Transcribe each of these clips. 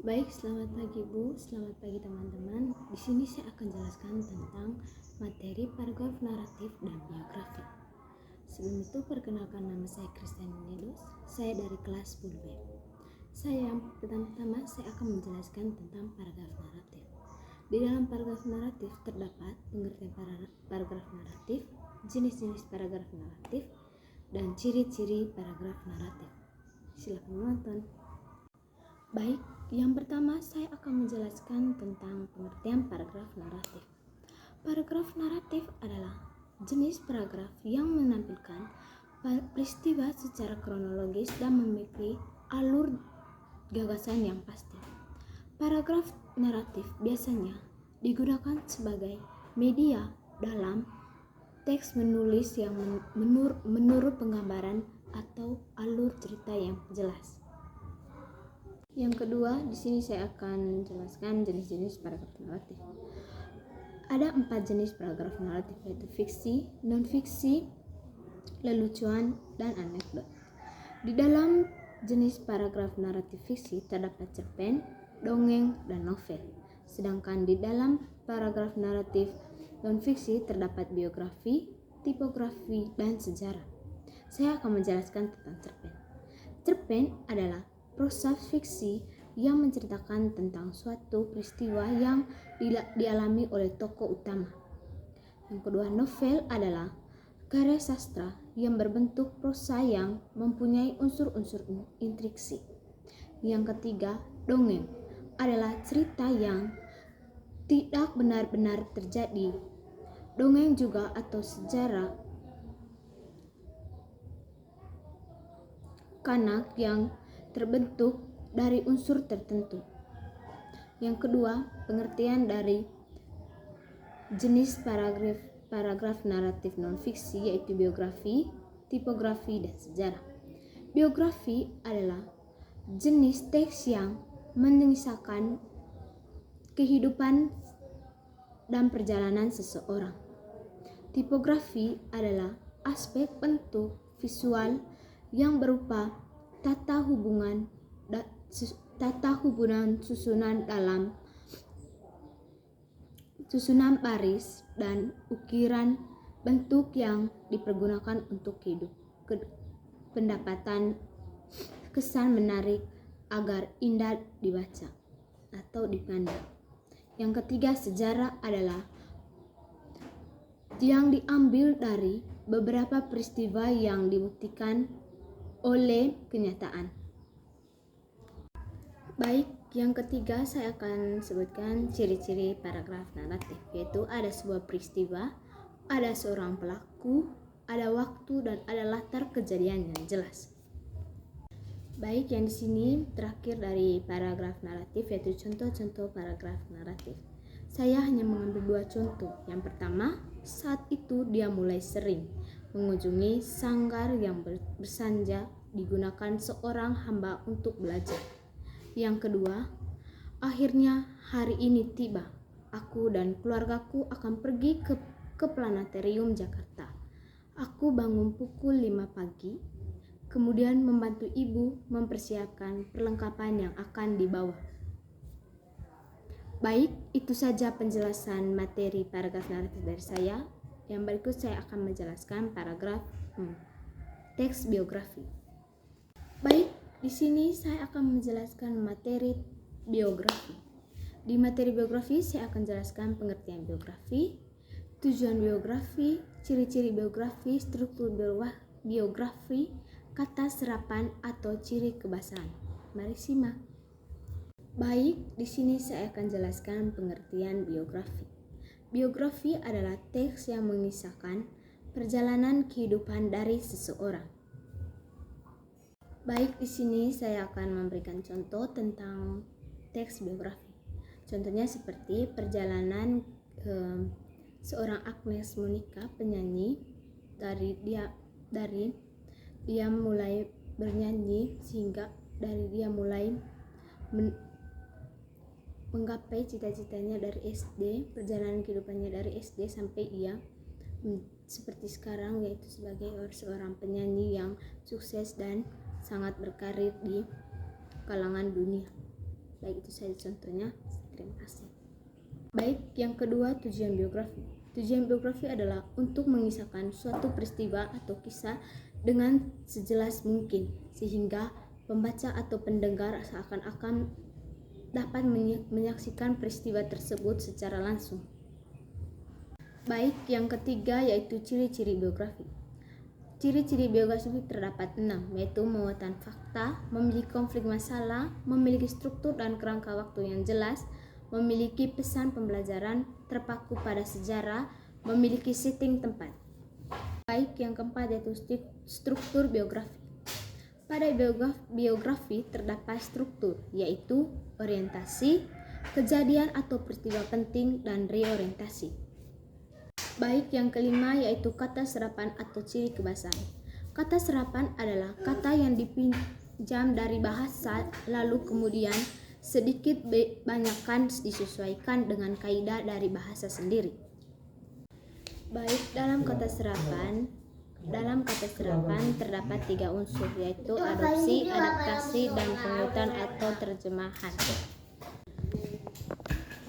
Baik, selamat pagi Bu, selamat pagi teman-teman. Di sini saya akan jelaskan tentang materi paragraf naratif dan biografi. Sebelum itu, perkenalkan nama saya Christian Nedos. Saya dari kelas 10B. Yang pertama saya akan menjelaskan tentang paragraf naratif. Di dalam paragraf naratif terdapat pengertian paragraf naratif, jenis-jenis paragraf naratif, dan ciri-ciri paragraf naratif. Silakan menonton. Baik, yang pertama saya akan menjelaskan tentang pengertian paragraf naratif. Paragraf naratif adalah jenis paragraf yang menampilkan peristiwa secara kronologis dan memiliki alur gagasan yang pasti. Paragraf naratif biasanya digunakan sebagai media dalam teks menulis yang menurut penggambaran atau alur cerita yang jelas. Yang kedua, di sini saya akan jelaskan jenis-jenis paragraf naratif. Ada 4 jenis paragraf naratif, yaitu fiksi, non-fiksi, lelucon, dan anekdot. Di dalam jenis paragraf naratif fiksi terdapat cerpen, dongeng, dan novel. Sedangkan di dalam paragraf naratif non-fiksi terdapat biografi, tipografi, dan sejarah. Saya akan menjelaskan tentang cerpen. Cerpen adalah prosa fiksi yang menceritakan tentang suatu peristiwa yang dialami oleh tokoh utama. Yang kedua, novel adalah karya sastra yang berbentuk prosa yang mempunyai unsur-unsur intriksi. Yang ketiga, dongeng adalah cerita yang tidak benar-benar terjadi. Dongeng juga atau sejarah kanak yang terbentuk dari unsur tertentu. Yang kedua, pengertian dari jenis paragraf naratif non-fiksi yaitu biografi, tipografi, dan sejarah. Biografi adalah jenis teks yang mengisahkan kehidupan dan perjalanan seseorang. Tipografi adalah aspek bentuk visual yang berupa tata hubungan susunan baris dan ukiran bentuk yang dipergunakan untuk pendapatan kesan menarik agar indah dibaca atau dipandang. Yang ketiga, sejarah adalah yang diambil dari beberapa peristiwa yang dibuktikan oleh kenyataan. Baik, yang ketiga saya akan sebutkan ciri-ciri paragraf naratif, yaitu ada sebuah peristiwa, ada seorang pelaku, ada waktu, dan ada latar kejadian yang jelas. Baik, yang di sini terakhir dari paragraf naratif yaitu contoh-contoh paragraf naratif. Saya hanya mengambil 2 contoh. Yang pertama, saat itu dia mulai sering mengunjungi sanggar yang bersanja digunakan seorang hamba untuk belajar. Yang kedua, akhirnya hari ini tiba. Aku dan keluargaku akan pergi ke Planetarium Jakarta. Aku bangun pukul 5 pagi, kemudian membantu ibu mempersiapkan perlengkapan yang akan dibawa. Baik, itu saja penjelasan materi paragraf naratif dari saya. Yang berikut saya akan menjelaskan paragraf teks biografi. Baik, di sini saya akan menjelaskan materi biografi. Di materi biografi saya akan jelaskan pengertian biografi, tujuan biografi, ciri-ciri biografi, struktur biografi, kata serapan atau ciri kebasahan. Mari simak. Baik, di sini saya akan jelaskan pengertian biografi. Biografi adalah teks yang mengisahkan perjalanan kehidupan dari seseorang. Baik, di sini saya akan memberikan contoh tentang teks biografi. Contohnya seperti perjalanan seorang Agnes Monica, penyanyi, dari dia mulai bernyanyi sehingga dari dia mulai menggapai cita-citanya dari SD, perjalanan kehidupannya dari SD sampai ia seperti sekarang, yaitu sebagai seorang penyanyi yang sukses dan sangat berkarir di kalangan dunia. Baik, itu saja contohnya. Terima kasih. Baik, yang kedua, tujuan biografi. Tujuan biografi adalah untuk mengisahkan suatu peristiwa atau kisah dengan sejelas mungkin, sehingga pembaca atau pendengar seakan-akan dapat menyaksikan peristiwa tersebut secara langsung. Baik, yang ketiga yaitu ciri-ciri biografi. Ciri-ciri biografi terdapat 6, yaitu memuatan fakta, memiliki konflik masalah, memiliki struktur dan kerangka waktu yang jelas, memiliki pesan pembelajaran, terpaku pada sejarah, memiliki setting tempat. Baik, yang keempat yaitu struktur biografi. Pada biografi terdapat struktur, yaitu orientasi, kejadian atau peristiwa penting, dan reorientasi. Baik, yang kelima yaitu kata serapan atau ciri kebahasaan. Kata serapan adalah kata yang dipinjam dari bahasa lalu kemudian sedikit banyakkan disesuaikan dengan kaidah dari bahasa sendiri. Baik, dalam kata serapan terdapat 3 unsur, yaitu adopsi, adaptasi, dan penguatan atau terjemahan.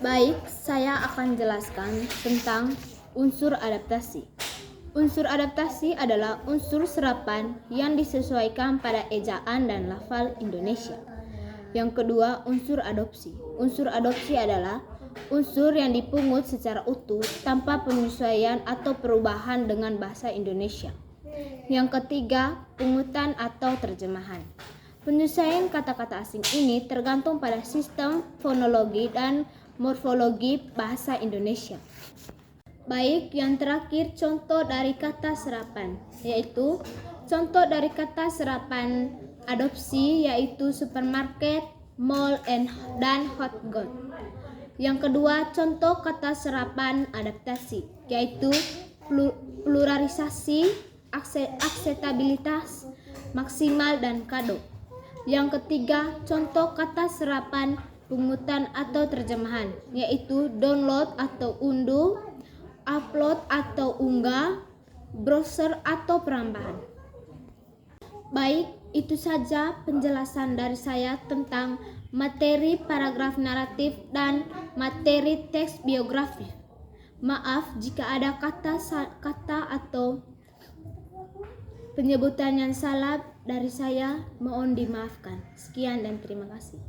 Baik, saya akan jelaskan tentang unsur adaptasi. Unsur adaptasi adalah unsur serapan yang disesuaikan pada ejaan dan lafal Indonesia. Yang kedua, unsur adopsi. Unsur adopsi adalah unsur yang dipungut secara utuh tanpa penyesuaian atau perubahan dengan bahasa Indonesia. Yang ketiga, pungutan atau terjemahan. Penyesuaian kata-kata asing ini tergantung pada sistem fonologi dan morfologi bahasa Indonesia. Baik, yang terakhir contoh dari kata serapan, yaitu contoh dari kata serapan adopsi yaitu supermarket, mall, dan hot god. Yang kedua, contoh kata serapan adaptasi, yaitu pluralisasi, akseptabilitas, maksimal, dan kado. Yang ketiga, contoh kata serapan pungutan atau terjemahan, yaitu download atau unduh, upload atau unggah, browser atau perambahan. Baik, itu saja penjelasan dari saya tentang materi paragraf naratif dan materi teks biografi. Maaf jika ada kata atau penyebutan yang salah dari saya, mohon dimaafkan. Sekian dan terima kasih.